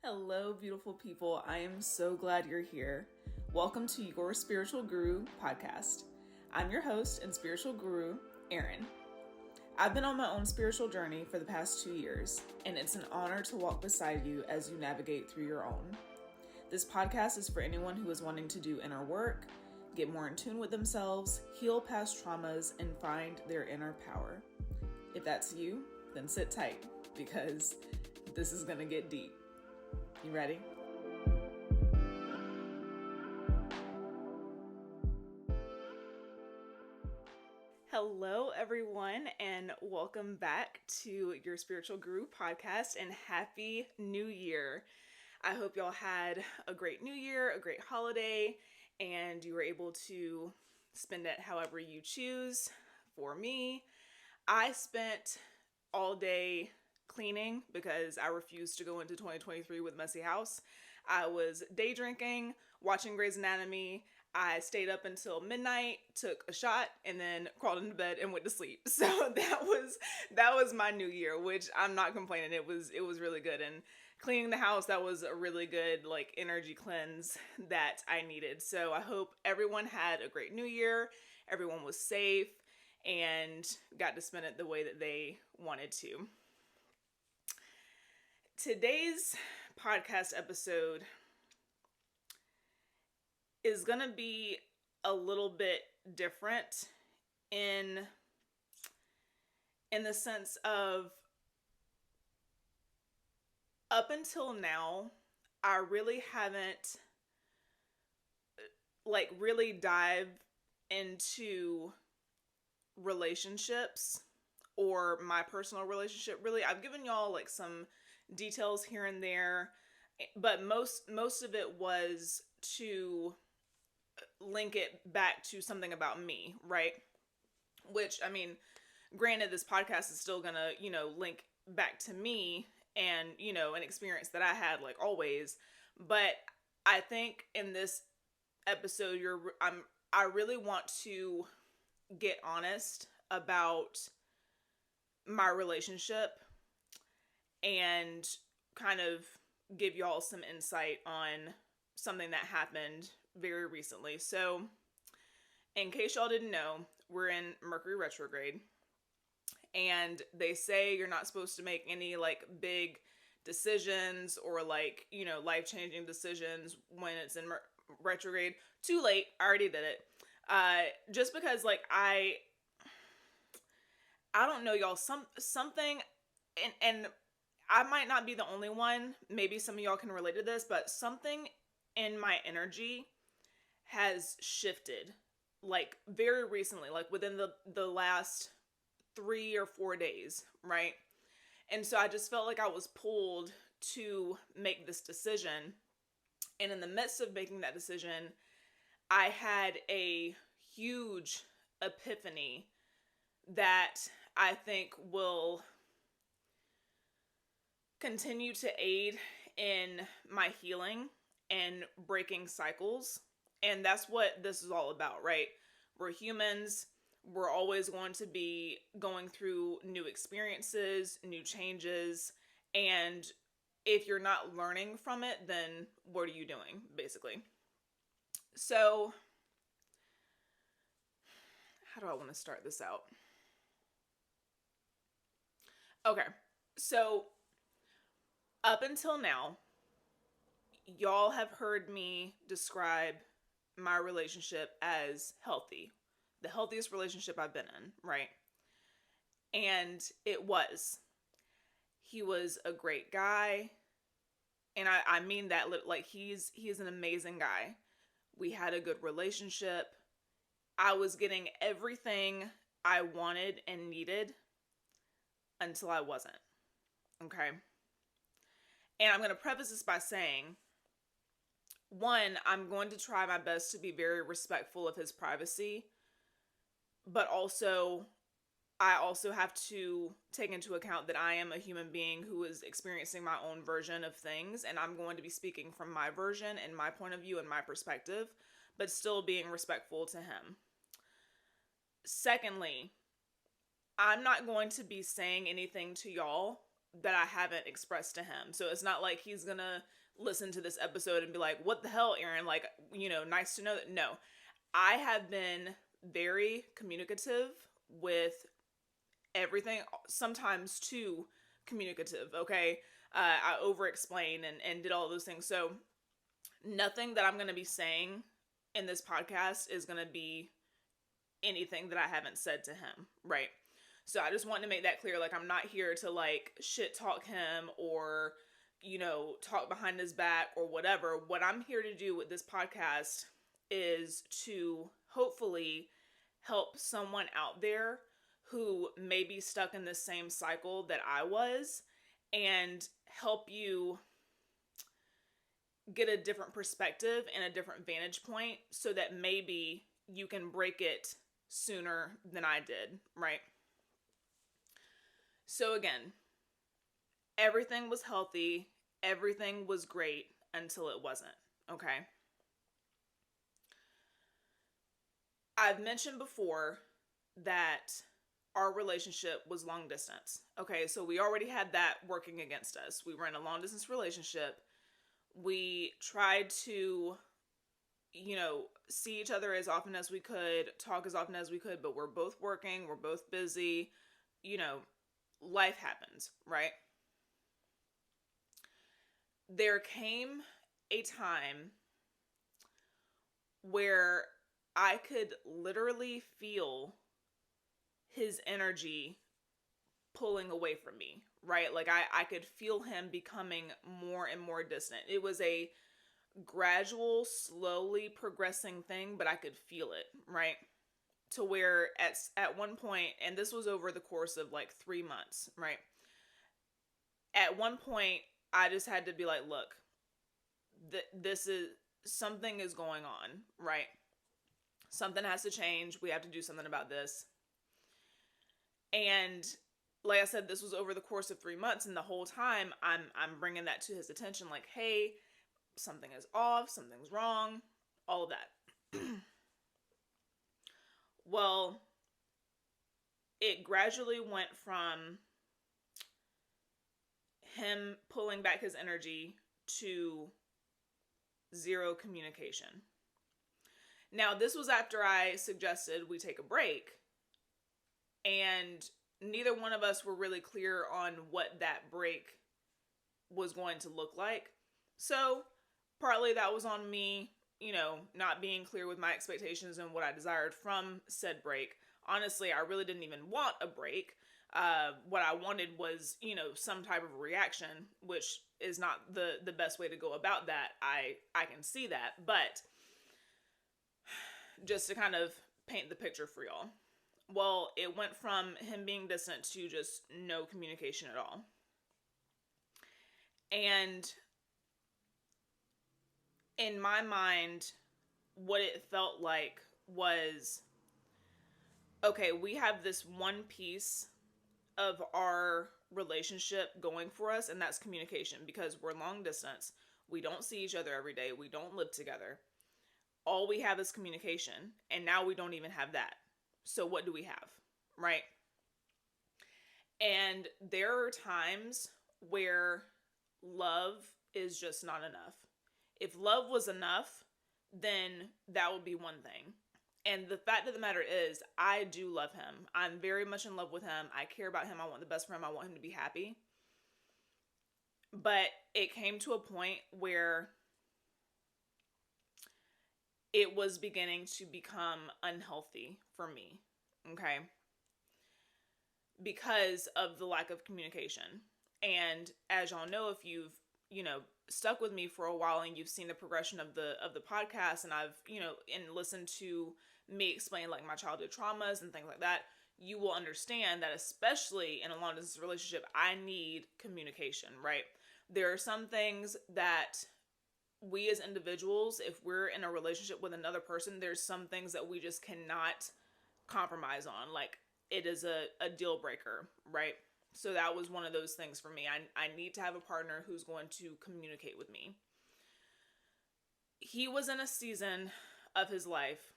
Hello, beautiful people. I am so glad you're here. Welcome to Your Spiritual Guru podcast. I'm your host and spiritual guru, Erin. I've been on my own spiritual journey for the past 2 years, and it's an honor to walk beside you as you navigate through your own. This podcast is for anyone who is wanting to do inner work, get more in tune with themselves, heal past traumas, and find their inner power. If that's you, then sit tight because this is going to get deep. You ready? Hello, everyone, and welcome back to Your Spiritual Guru podcast, and Happy New Year. I hope y'all had a great New Year, a great holiday, and you were able to spend it however you choose. For me, I spent all day cleaning because I refused to go into 2023 with messy house. I was day drinking, watching Grey's Anatomy. I stayed up until midnight, took a shot, and then crawled into bed and went to sleep. So that was my New Year, which I'm not complaining. It was really good. And cleaning the house, that was a really good energy cleanse that I needed. So I hope everyone had a great New Year. Everyone was safe and got to spend it the way that they wanted to. Today's podcast episode is going to be a little bit different in the sense of up until now, I really haven't really dived into relationships or my personal relationship. Really, I've given y'all some details here and there, but most of it was to link it back to something about me, right? Which, I mean, granted, this podcast is still gonna, link back to me and, an experience that I had always. But I think in this episode, I really want to get honest about my relationship and kind of give y'all some insight on something that happened very recently. So, in case y'all didn't know, we're in Mercury retrograde, and they say you're not supposed to make any big decisions or life-changing decisions when it's in retrograde. Too late. I already did it. Just because I don't know, y'all, something and I might not be the only one. Maybe some of y'all can relate to this, but something in my energy has shifted very recently, within the last 3 or 4 days, right? And so I just felt like I was pulled to make this decision. And in the midst of making that decision, I had a huge epiphany that I think will continue to aid in my healing and breaking cycles. And that's what this is all about, right? We're humans. We're always going to be going through new experiences, new changes. And if you're not learning from it, then what are you doing, basically? So, how do I want to start this out? Okay, so up until now, y'all have heard me describe my relationship as healthy. The healthiest relationship I've been in, right? And it was. He was a great guy. And I mean that, he's an amazing guy. We had a good relationship. I was getting everything I wanted and needed until I wasn't. Okay? And I'm going to preface this by saying, one, I'm going to try my best to be very respectful of his privacy, but I also have to take into account that I am a human being who is experiencing my own version of things, and I'm going to be speaking from my version and my point of view and my perspective, but still being respectful to him. Secondly, I'm not going to be saying anything to y'all that I haven't expressed to him. So it's not like he's gonna listen to this episode and be like, what the hell, Aaron? Like, nice to know that. No, I have been very communicative with everything, sometimes too communicative, okay? I over explain and did all those things. So nothing that I'm going to be saying in this podcast is going to be anything that I haven't said to him, right? So I just want to make that clear. Like, I'm not here to like shit talk him or, talk behind his back or whatever. What I'm here to do with this podcast is to hopefully help someone out there who may be stuck in the same cycle that I was, and help you get a different perspective and a different vantage point so that maybe you can break it sooner than I did, right? So again, everything was healthy, everything was great until it wasn't, okay? I've mentioned before that our relationship was long distance. Okay, so we already had that working against us. We were in a long distance relationship. We tried to, see each other as often as we could, talk as often as we could, but we're both working, we're both busy, life happens, right? There came a time where I could literally feel his energy pulling away from me, right? Like I could feel him becoming more and more distant. It was a gradual, slowly progressing thing, but I could feel it, right? To where at one point, and this was over the course of like 3 months, right? At one point, I just had to be like, look, this is, something is going on, right? Something has to change. We have to do something about this. And like I said, this was over the course of 3 months, and the whole time I'm bringing that to his attention, like, hey, something is off, something's wrong, all of that. Well, it gradually went from him pulling back his energy to zero communication. Now, this was after I suggested we take a break, and neither one of us were really clear on what that break was going to look like. So, partly that was on me, not being clear with my expectations and what I desired from said break. Honestly, I really didn't even want a break. What I wanted was, some type of reaction, which is not the best way to go about that. I can see that, but just to kind of paint the picture for y'all. Well, it went from him being distant to just no communication at all. And in my mind, what it felt like was, okay, we have this one piece of our relationship going for us, and that's communication, because we're long distance. We don't see each other every day. We don't live together. All we have is communication, and now we don't even have that. So what do we have, right? And there are times where love is just not enough. If love was enough, then that would be one thing. And the fact of the matter is, I do love him. I'm very much in love with him. I care about him. I want the best for him. I want him to be happy. But it came to a point where it was beginning to become unhealthy for me, okay? Because of the lack of communication. And as y'all know, if you've, stuck with me for a while and you've seen the progression of the podcast, and I've, and listened to me explain like my childhood traumas and things like that, you will understand that especially in a long distance relationship, I need communication, right? There are some things that we as individuals, if we're in a relationship with another person, there's some things that we just cannot compromise on. Like, it is a deal breaker, right? So that was one of those things for me. I need to have a partner who's going to communicate with me. He was in a season of his life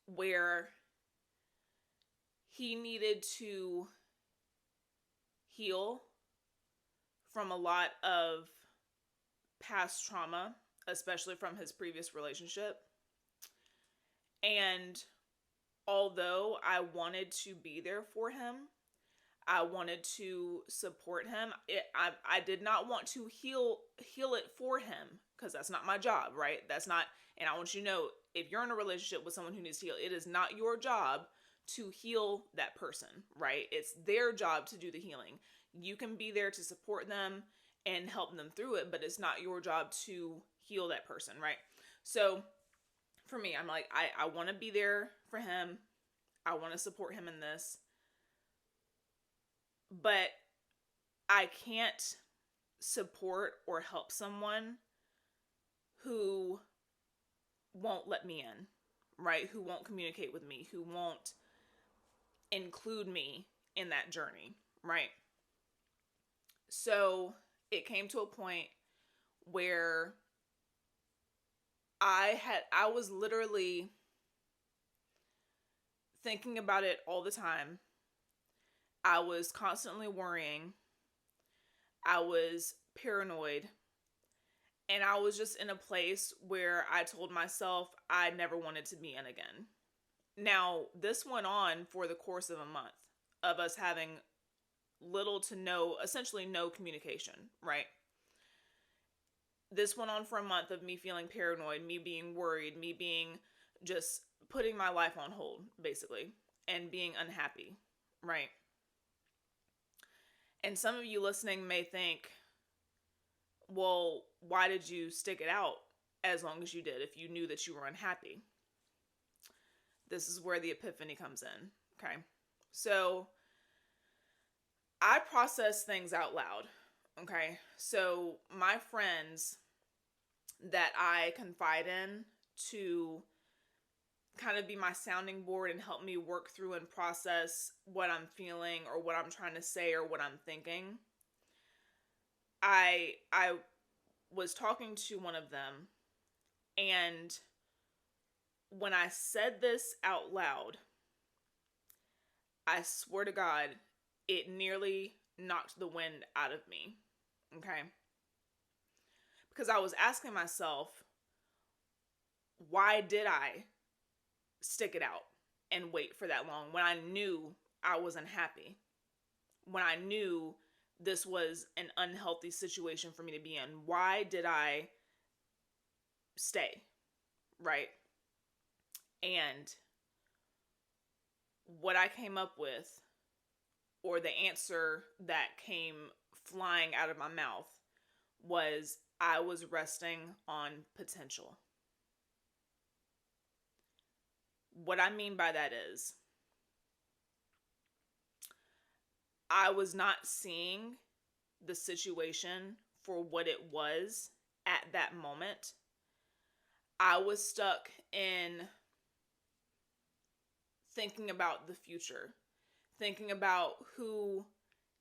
where he needed to heal from a lot of past trauma, especially from his previous relationship. And although I wanted to be there for him, I wanted to support him. I did not want to heal it for him, because that's not my job, right? That's not, and I want you to know, if you're in a relationship with someone who needs to heal, it is not your job to heal that person, right? It's their job to do the healing. You can be there to support them and help them through it, but it's not your job to heal that person, right? So for me, I'm like, I want to be there for him. I want to support him in this. But I can't support or help someone who won't let me in, right? Who won't communicate with me, who won't include me in that journey, right? So it came to a point where I was literally thinking about it all the time. I was constantly worrying. I was paranoid. And I was just in a place where I told myself I never wanted to be in again. Now, this went on for the course of a month of us having little to no, essentially no communication, right? This went on for a month of me feeling paranoid, me being worried, me being just putting my life on hold, basically, and being unhappy, right? And some of you listening may think, well, why did you stick it out as long as you did if you knew that you were unhappy? This is where the epiphany comes in, okay? So I process things out loud, okay? So my friends that I confide in to kind of be my sounding board and help me work through and process what I'm feeling or what I'm trying to say or what I'm thinking, I was talking to one of them, and when I said this out loud, I swear to God, it nearly knocked the wind out of me, okay? Because I was asking myself, why did I stick it out and wait for that long when I knew I was unhappy? When I knew this was an unhealthy situation for me to be in? Why did I stay, right? And what I came up with, or the answer that came flying out of my mouth, was I was resting on potential. What I mean by that is, I was not seeing the situation for what it was at that moment. I was stuck in thinking about the future, thinking about who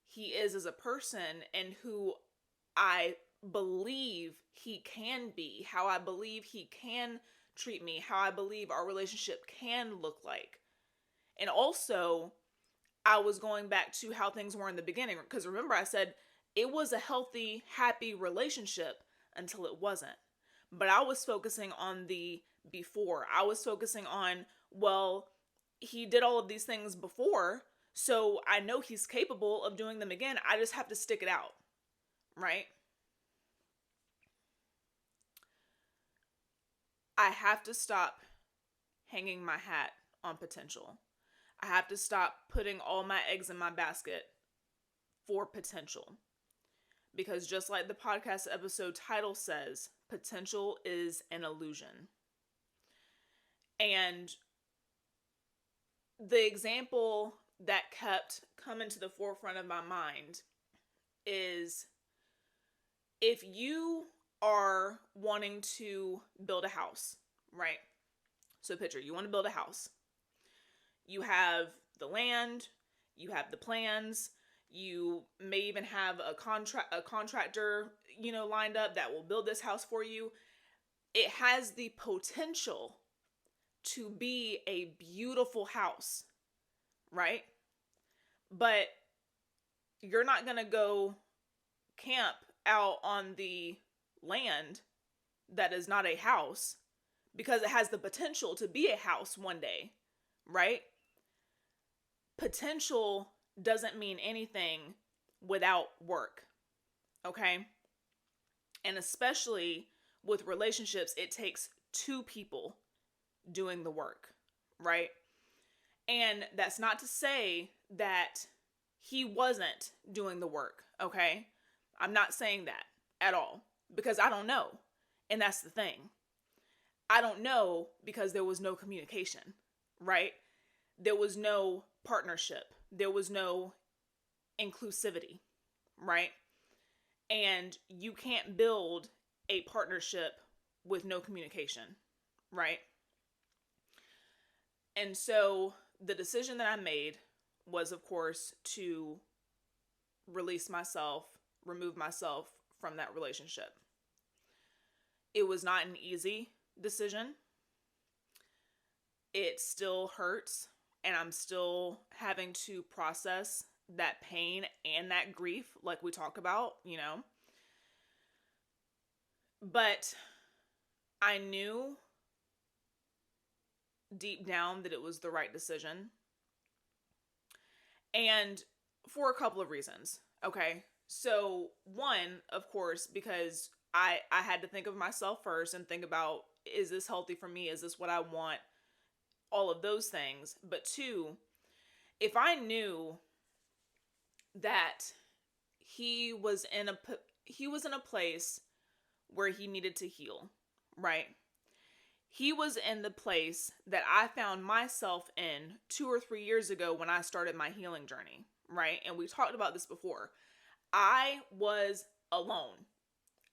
he is as a person and who I believe he can be, how I believe he can treat me, how I believe our relationship can look like. And also, I was going back to how things were in the beginning, because remember I said it was a healthy, happy relationship until it wasn't. But I was focusing on the before. I was focusing on, well, he did all of these things before, so I know he's capable of doing them again. I just have to stick it out, right? I have to stop hanging my hat on potential. I have to stop putting all my eggs in my basket for potential. Because just like the podcast episode title says, potential is an illusion. And the example that kept coming to the forefront of my mind is, if you are wanting to build a house, right? So picture, you want to build a house. You have the land, you have the plans, you may even have a contractor, lined up that will build this house for you. It has the potential to be a beautiful house, right? But you're not going to go camp out on the land that is not a house because it has the potential to be a house one day, right? Potential doesn't mean anything without work, okay? And especially with relationships, it takes two people doing the work, right? And that's not to say that he wasn't doing the work, okay? I'm not saying that at all because I don't know. And that's the thing. I don't know because there was no communication, right? There was no partnership. There was no inclusivity, right? And you can't build a partnership with no communication, right? And so the decision that I made was, of course, to release myself, remove myself from that relationship. It was not an easy decision. It still hurts, and I'm still having to process that pain and that grief, like we talk about, But I knew deep down that it was the right decision. And for a couple of reasons, okay? So one, of course, because I had to think of myself first and think about, is this healthy for me? Is this what I want? All of those things. But two, if I knew that he was in a place where he needed to heal, right? He was in the place that I found myself in 2 or 3 years ago when I started my healing journey, right? And we talked about this before. I was alone.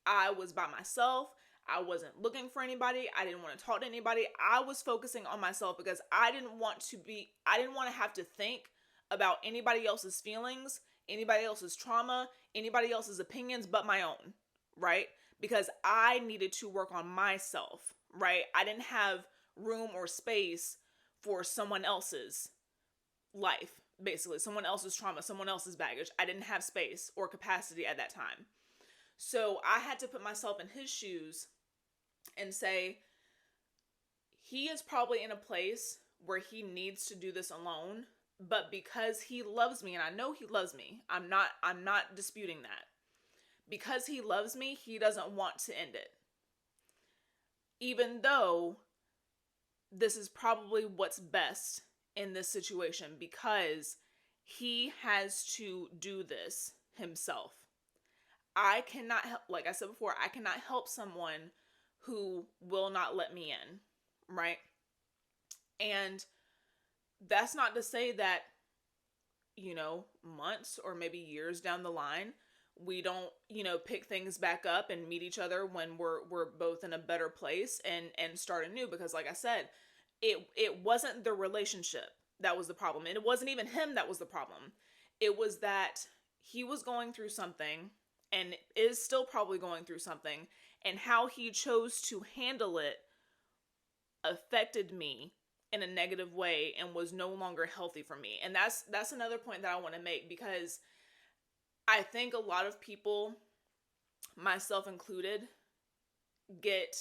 I was by myself. I wasn't looking for anybody. I didn't want to talk to anybody. I was focusing on myself because I didn't want to have to think about anybody else's feelings, anybody else's trauma, anybody else's opinions but my own, right? Because I needed to work on myself, right? I didn't have room or space for someone else's life, basically, someone else's trauma, someone else's baggage. I didn't have space or capacity at that time. So I had to put myself in his shoes and say, he is probably in a place where he needs to do this alone, but because he loves me, and I know he loves me, I'm not disputing that. Because he loves me, he doesn't want to end it. Even though this is probably what's best in this situation, because he has to do this himself. I cannot help, like I said before, I cannot help someone who will not let me in, right? And that's not to say that, months or maybe years down the line, we don't, pick things back up and meet each other when we're both in a better place and start anew. Because like I said, it wasn't the relationship that was the problem. And it wasn't even him that was the problem. It was that he was going through something and is still probably going through something, and how he chose to handle it affected me in a negative way and was no longer healthy for me. And that's another point that I want to make, because I think a lot of people, myself included, get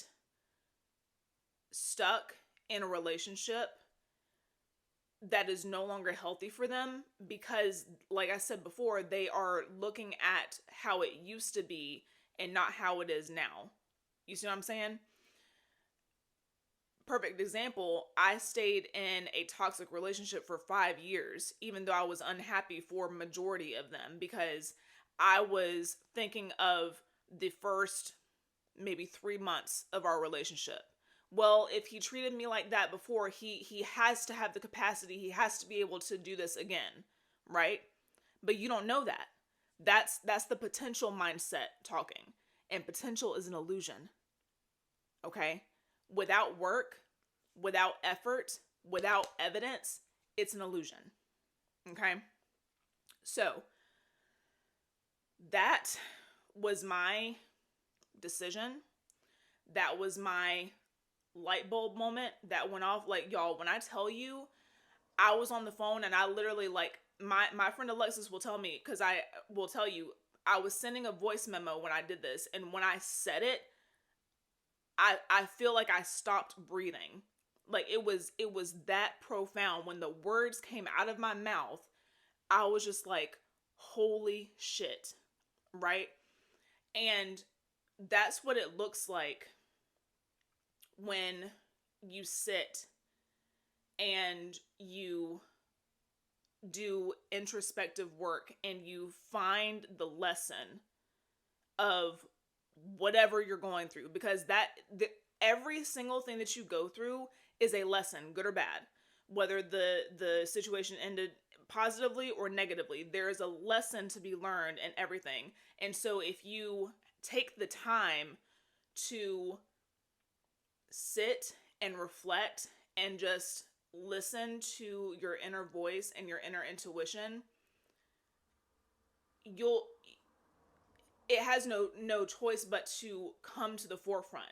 stuck in a relationship that is no longer healthy for them because, like I said before, they are looking at how it used to be and not how it is now. You see what I'm saying? Perfect example, I stayed in a toxic relationship for 5 years, even though I was unhappy for majority of them, because I was thinking of the first maybe 3 months of our relationship. Well, if he treated me like that before, he has to have the capacity, he has to be able to do this again, right? But you don't know that. That's the potential mindset talking. And potential is an illusion. Okay? Without work, without effort, without evidence, it's an illusion. Okay? So, that was my decision. That was my light bulb moment that went off. Like, y'all, when I tell you, I was on the phone and I literally, like, my friend Alexis will tell me, because I will tell you, I was sending a voice memo when I did this, and when I said it, I feel like I stopped breathing. Like it was that profound. When the words came out of my mouth, I was just like, holy shit, right? And that's what it looks like when you sit and you do introspective work and you find the lesson of whatever you're going through, because every single thing that you go through is a lesson, good or bad. Whether the situation ended positively or negatively, there is a lesson to be learned in everything. And so if you take the time to sit and reflect and just listen to your inner voice and your inner intuition, it has no choice but to come to the forefront.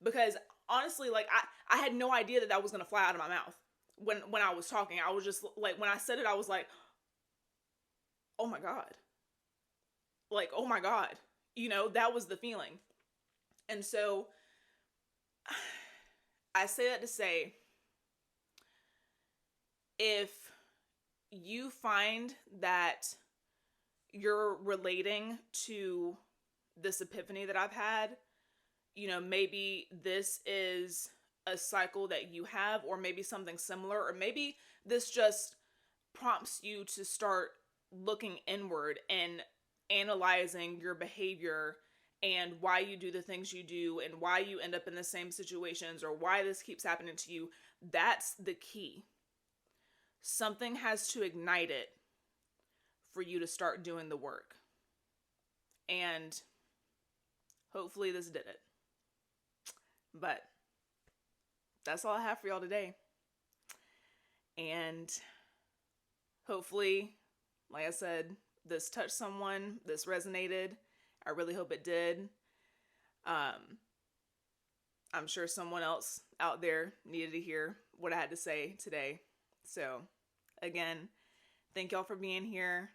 Because honestly, like I had no idea that was going to fly out of my mouth when I was talking. I was just like, when I said it, I was like, oh my God. Like, oh my God. That was the feeling. And so I say that to say, if you find that you're relating to this epiphany that I've had, maybe this is a cycle that you have, or maybe something similar, or maybe this just prompts you to start looking inward and analyzing your behavior and why you do the things you do and why you end up in the same situations or why this keeps happening to you. That's the key. Something has to ignite it for you to start doing the work. And hopefully this did it. But that's all I have for y'all today. And hopefully, like I said, this touched someone, this resonated. I really hope it did. I'm sure someone else out there needed to hear what I had to say today. So again, thank y'all for being here.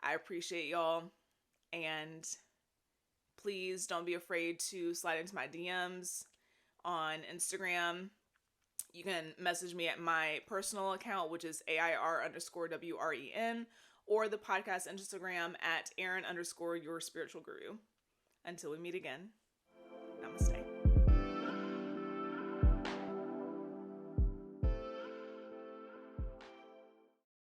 I appreciate y'all. And please don't be afraid to slide into my DMs on Instagram. You can message me at my personal account, which is AIR_WREN, or the podcast Instagram at Aaron_your spiritual guru. Until we meet again, namaste.